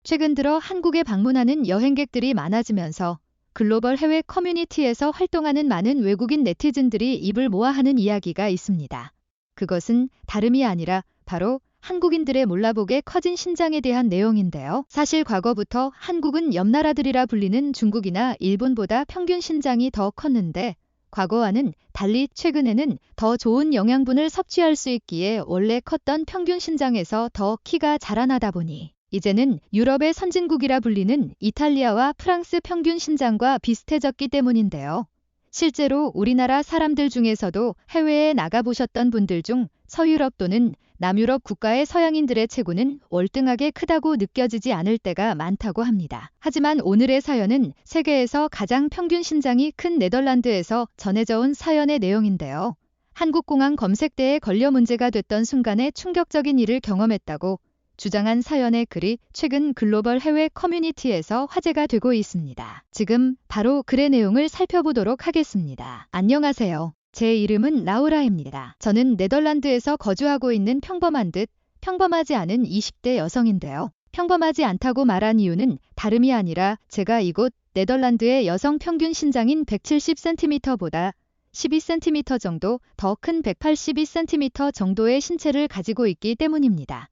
최근 들어 한국에 방문하는 여행객들이 많아지면서 글로벌 해외 커뮤니티에서 활동하는 많은 외국인 네티즌들이 입을 모아 하는 이야기가 있습니다. 그것은 다름이 아니라 바로 한국인들의 몰라보게 커진 신장에 대한 내용인데요. 사실 과거부터 한국은 옆나라들이라 불리는 중국이나 일본보다 평균 신장이 더 컸는데 과거와는 달리 최근에는 더 좋은 영양분을 섭취할 수 있기에 원래 컸던 평균 신장에서 더 키가 자라나다 보니 이제는 유럽의 선진국이라 불리는 이탈리아와 프랑스 평균 신장과 비슷해졌기 때문인데요. 실제로 우리나라 사람들 중에서도 해외에 나가보셨던 분들 중 서유럽 또는 남유럽 국가의 서양인들의 체구는 월등하게 크다고 느껴지지 않을 때가 많다고 합니다. 하지만 오늘의 사연은 세계에서 가장 평균 신장이 큰 네덜란드에서 전해져 온 사연의 내용인데요. 한국공항 검색대에 걸려 문제가 됐던 순간에 충격적인 일을 경험했다고 주장한 사연의 글이 최근 글로벌 해외 커뮤니티에서 화제가 되고 있습니다. 지금 바로 글의 내용을 살펴보도록 하겠습니다. 안녕하세요. 제 이름은 라우라입니다. 저는 네덜란드에서 거주하고 있는 평범한 듯 평범하지 않은 20대 여성인데요. 평범하지 않다고 말한 이유는 다름이 아니라 제가 이곳 네덜란드의 여성 평균 신장인 170cm보다 12cm 정도 더 큰 182cm 정도의 신체를 가지고 있기 때문입니다.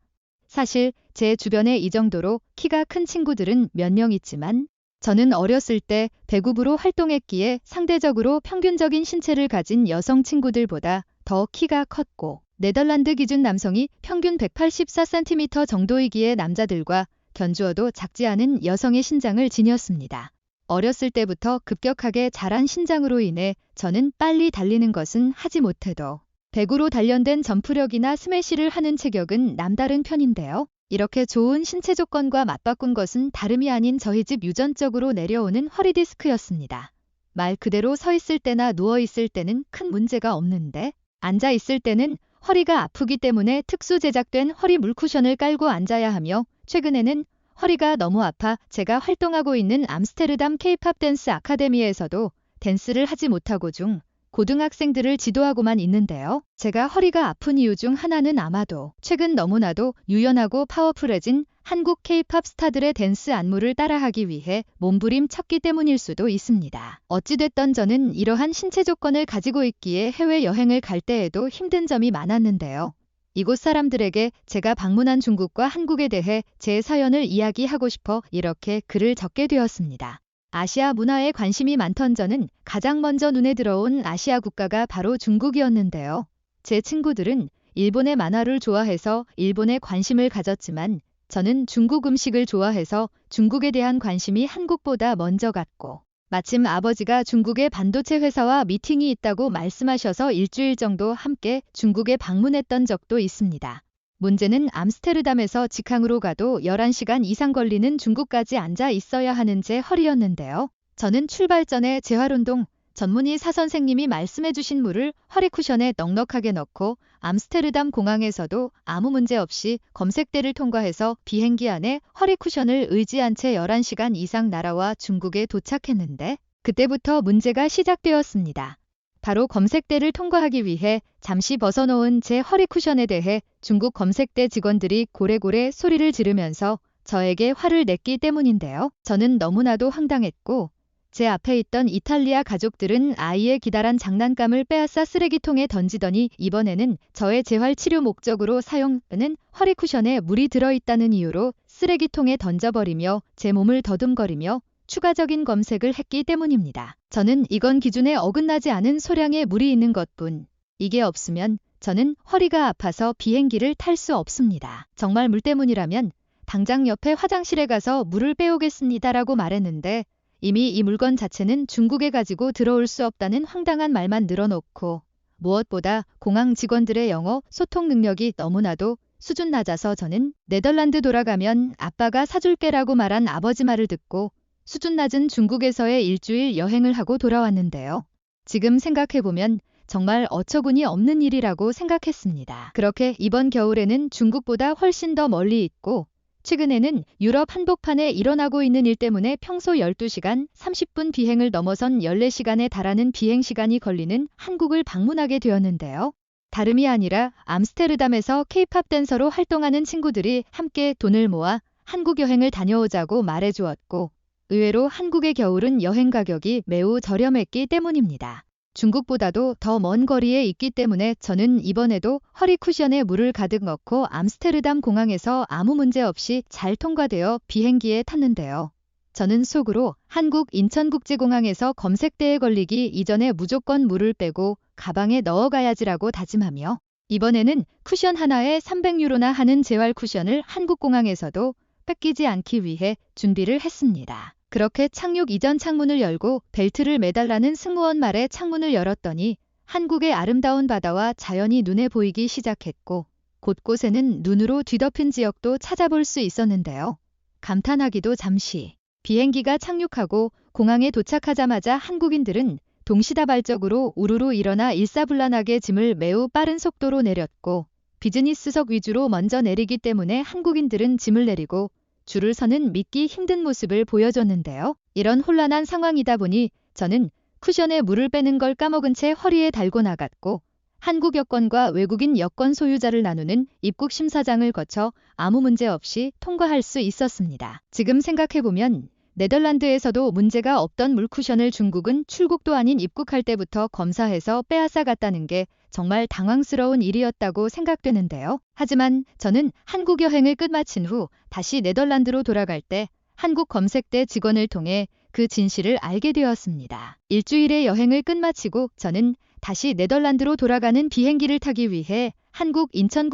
사실 제 주변에 이 정도로 키가 큰 친구들은 몇 명 있지만 저는 어렸을 때 배구부로 활동했기에 상대적으로 평균적인 신체를 가진 여성 친구들보다 더 키가 컸고 네덜란드 기준 남성이 평균 184cm 정도이기에 남자들과 견주어도 작지 않은 여성의 신장을 지녔습니다. 어렸을 때부터 급격하게 자란 신장으로 인해 저는 빨리 달리는 것은 하지 못해도 배구로 단련된 점프력이나 스매시를 하는 체격은 남다른 편인데요. 이렇게 좋은 신체 조건과 맞바꾼 것은 다름이 아닌 저희 집 유전적으로 내려오는 허리 디스크였습니다. 말 그대로 서 있을 때나 누워 있을 때는 큰 문제가 없는데 앉아 있을 때는 허리가 아프기 때문에 특수 제작된 허리 물쿠션을 깔고 앉아야 하며 최근에는 허리가 너무 아파 제가 활동하고 있는 암스테르담 케이팝 댄스 아카데미에서도 댄스를 하지 못하고 중 고등학생들을 지도하고만 있는데요. 제가 허리가 아픈 이유 중 하나는 아마도 최근 너무나도 유연하고 파워풀해진 한국 케이팝 스타들의 댄스 안무를 따라하기 위해 몸부림쳤기 때문일 수도 있습니다. 어찌됐던 저는 이러한 신체 조건을 가지고 있기에 해외여행을 갈 때에도 힘든 점이 많았는데요. 이곳 사람들에게 제가 방문한 중국과 한국에 대해 제 사연을 이야기하고 싶어 이렇게 글을 적게 되었습니다. 아시아 문화에 관심이 많던 저는 가장 먼저 눈에 들어온 아시아 국가가 바로 중국이었는데요. 제 친구들은 일본의 만화를 좋아해서 일본에 관심을 가졌지만 저는 중국 음식을 좋아해서 중국에 대한 관심이 한국보다 먼저 갔고 마침 아버지가 중국의 반도체 회사와 미팅이 있다고 말씀하셔서 일주일 정도 함께 중국에 방문했던 적도 있습니다. 문제는 암스테르담에서 직항으로 가도 11시간 이상 걸리는 중국까지 앉아 있어야 하는 제 허리였는데요. 저는 출발 전에 재활운동 전문의 사선생님이 말씀해주신 물을 허리 쿠션에 넉넉하게 넣고 암스테르담 공항에서도 아무 문제 없이 검색대를 통과해서 비행기 안에 허리 쿠션을 의지한 채 11시간 이상 날아와 중국에 도착했는데 그때부터 문제가 시작되었습니다. 바로 검색대를 통과하기 위해 잠시 벗어놓은 제 허리 쿠션에 대해 중국 검색대 직원들이 고래고래 소리를 지르면서 저에게 화를 냈기 때문인데요. 저는 너무나도 황당했고 제 앞에 있던 이탈리아 가족들은 아이의 기다란 장난감을 빼앗아 쓰레기통에 던지더니 이번에는 저의 재활치료 목적으로 사용하는 허리 쿠션에 물이 들어있다는 이유로 쓰레기통에 던져버리며 제 몸을 더듬거리며 추가적인 검색을 했기 때문입니다. 저는 이건 기준에 어긋나지 않은 소량의 물이 있는 것뿐. 이게 없으면 저는 허리가 아파서 비행기를 탈 수 없습니다. 정말 물 때문이라면 당장 옆에 화장실에 가서 물을 빼오겠습니다라고 말했는데 이미 이 물건 자체는 중국에 가지고 들어올 수 없다는 황당한 말만 늘어놓고 무엇보다 공항 직원들의 영어 소통 능력이 너무나도 수준 낮아서 저는 네덜란드 돌아가면 아빠가 사줄게라고 말한 아버지 말을 듣고 수준 낮은 중국에서의 일주일 여행을 하고 돌아왔는데요. 지금 생각해보면 정말 어처구니 없는 일이라고 생각했습니다. 그렇게 이번 겨울에는 중국보다 훨씬 더 멀리 있고 최근에는 유럽 한복판에 일어나고 있는 일 때문에 평소 12시간 30분 비행을 넘어선 14시간에 달하는 비행시간이 걸리는 한국을 방문하게 되었는데요. 다름이 아니라 암스테르담에서 케이팝 댄서로 활동하는 친구들이 함께 돈을 모아 한국 여행을 다녀오자고 말해주었고, 의외로 한국의 겨울은 여행 가격이 매우 저렴했기 때문입니다. 중국보다도 더 먼 거리에 있기 때문에 저는 이번에도 허리 쿠션에 물을 가득 넣고 암스테르담 공항에서 아무 문제 없이 잘 통과되어 비행기에 탔는데요. 저는 속으로 한국 인천국제공항에서 검색대에 걸리기 이전에 무조건 물을 빼고 가방에 넣어가야지라고 다짐하며 이번에는 쿠션 하나에 300유로나 하는 재활 쿠션을 한국공항에서도 뺏기지 않기 위해 준비를 했습니다. 그렇게 착륙 이전 창문을 열고 벨트를 매달라는 승무원 말에 창문을 열었더니 한국의 아름다운 바다와 자연이 눈에 보이기 시작했고 곳곳에는 눈으로 뒤덮인 지역도 찾아볼 수 있었는데요. 감탄하기도 잠시. 비행기가 착륙하고 공항에 도착하자마자 한국인들은 동시다발적으로 우르르 일어나 일사불란하게 짐을 매우 빠른 속도로 내렸고 비즈니스석 위주로 먼저 내리기 때문에 한국인들은 짐을 내리고 줄을 서는 믿기 힘든 모습을 보여줬는데요. 이런 혼란한 상황이다 보니 저는 쿠션에 물을 빼는 걸 까먹은 채 허리에 달고 나갔고 한국 여권과 외국인 여권 소유자를 나누는 입국 심사장을 거쳐 아무 문제 없이 통과할 수 있었습니다. 지금 생각해보면 네덜란드에서도 문제가 없던 물쿠션을 중국은 출국도 아닌 입국할 때부터 검사해서 빼앗아 갔다는 게 정말 당황스러운 일이었다고 생각되는데요. 하지만 저는 한국 여행을 끝마친 후 다시 네덜란드로 돌아갈 때 한국 검색대 직원을 통해 그 진실을 알게 되었습니다. 일주일의 여행을 끝마치고 저는 다시 네덜란드로 돌아가는 비행기를 타기 위해 한국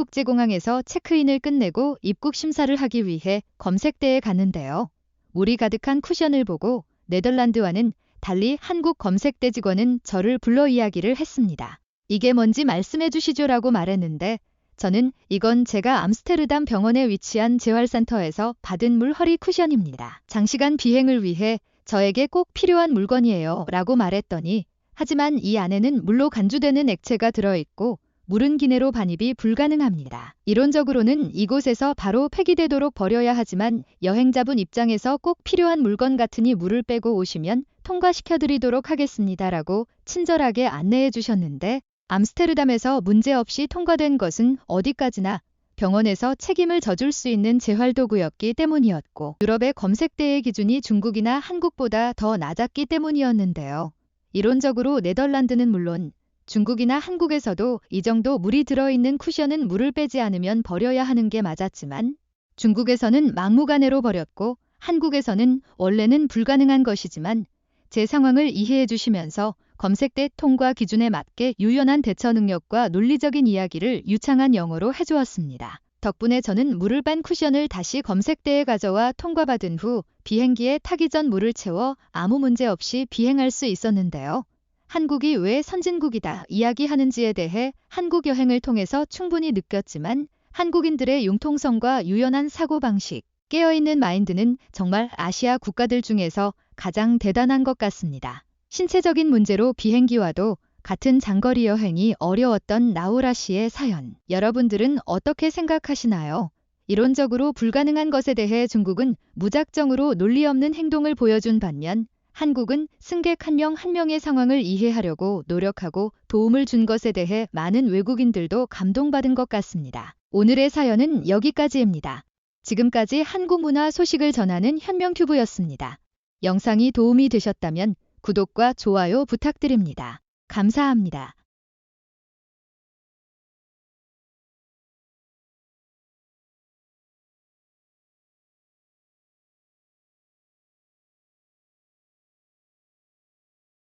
인천국제공항에서 체크인을 끝내고 입국 심사를 하기 위해 검색대에 갔는데요. 물이 가득한 쿠션을 보고 네덜란드와는 달리 한국 검색대 직원은 저를 불러 이야기를 했습니다. 이게 뭔지 말씀해 주시죠라고 말했는데 저는 이건 제가 암스테르담 병원에 위치한 재활센터에서 받은 물 허리 쿠션입니다. 장시간 비행을 위해 저에게 꼭 필요한 물건이에요 라고 말했더니 하지만 이 안에는 물로 간주되는 액체가 들어있고 물은 기내로 반입이 불가능합니다. 이론적으로는 이곳에서 바로 폐기되도록 버려야 하지만 여행자분 입장에서 꼭 필요한 물건 같으니 물을 빼고 오시면 통과시켜드리도록 하겠습니다 라고 친절하게 안내해 주셨는데 암스테르담에서 문제없이 통과된 것은 어디까지나 병원에서 책임을 져줄 수 있는 재활도구였기 때문이었고 유럽의 검색대의 기준이 중국이나 한국보다 더 낮았기 때문이었는데요. 이론적으로 네덜란드는 물론 중국이나 한국에서도 이 정도 물이 들어있는 쿠션은 물을 빼지 않으면 버려야 하는 게 맞았지만 중국에서는 막무가내로 버렸고 한국에서는 원래는 불가능한 것이지만 제 상황을 이해해 주시면서 검색대 통과 기준에 맞게 유연한 대처 능력과 논리적인 이야기를 유창한 영어로 해주었습니다. 덕분에 저는 물을 빤 쿠션을 다시 검색대에 가져와 통과받은 후 비행기에 타기 전 물을 채워 아무 문제 없이 비행할 수 있었는데요. 한국이 왜 선진국이다 이야기하는지에 대해 한국 여행을 통해서 충분히 느꼈지만 한국인들의 융통성과 유연한 사고방식, 깨어있는 마인드는 정말 아시아 국가들 중에서 가장 대단한 것 같습니다. 신체적인 문제로 비행기와도 같은 장거리 여행이 어려웠던 나우라 씨의 사연. 여러분들은 어떻게 생각하시나요? 이론적으로 불가능한 것에 대해 중국은 무작정으로 논리 없는 행동을 보여준 반면 한국은 승객 한 명 한 명의 상황을 이해하려고 노력하고 도움을 준 것에 대해 많은 외국인들도 감동받은 것 같습니다. 오늘의 사연은 여기까지입니다. 지금까지 한국 문화 소식을 전하는 현명튜브였습니다. 영상이 도움이 되셨다면 구독과 좋아요 부탁드립니다. 감사합니다.